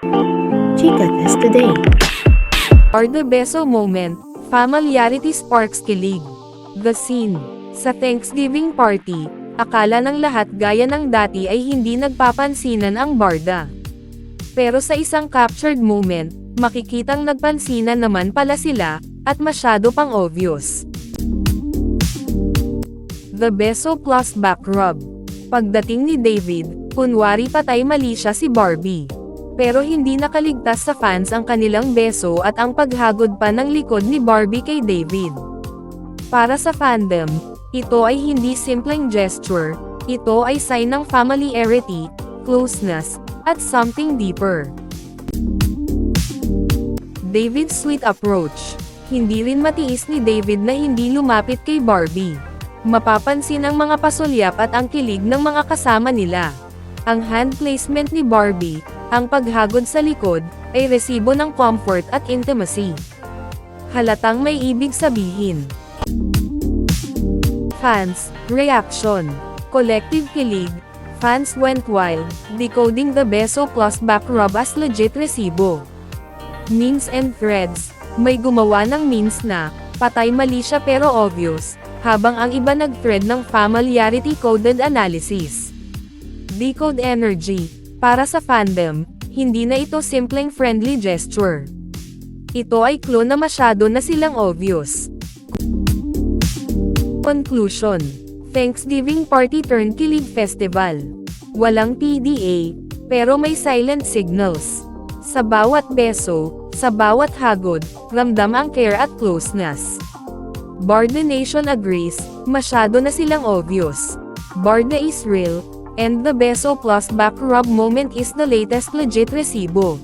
Chika Test Today. Or the beso moment, familiarity sparks kilig. The scene. Sa Thanksgiving party, akala ng lahat gaya ng dati ay hindi nagpapansinan ang barda. Pero sa isang captured moment, makikitang nagpansinan naman pala sila, at masyado pang obvious. The beso plus back rub. Pagdating ni David, kunwari patay mali siya si Barbie. Pero hindi nakaligtas sa fans ang kanilang beso at ang paghagod pa ng likod ni Barbie kay David. Para sa fandom, ito ay hindi simpleng gesture, ito ay sign ng familiarity, closeness, at something deeper. David's sweet approach. Hindi rin matiis ni David na hindi lumapit kay Barbie. Mapapansin ang mga pasulyap at ang kilig ng mga kasama nila. Ang hand placement ni Barbie, ang paghagod sa likod, ay resibo ng comfort at intimacy. Halatang may ibig sabihin. Fans, reaction. Collective kilig. Fans went wild, decoding the beso plus back rub as legit resibo. Memes and threads. May gumawa ng memes na, patay mali siya pero obvious, habang ang iba nag-thread ng familiarity coded analysis. Decode energy. Para sa fandom, hindi na ito simpleng friendly gesture. Ito ay clue na masyado na silang obvious. Conclusion. Thanksgiving party turned kilig festival. Walang PDA, pero may silent signals. Sa bawat beso, sa bawat hagod, ramdam ang care at closeness. Barda Nation agrees, masyado na silang obvious. Barda is real, and the beso plus back rub moment is the latest legit resibo.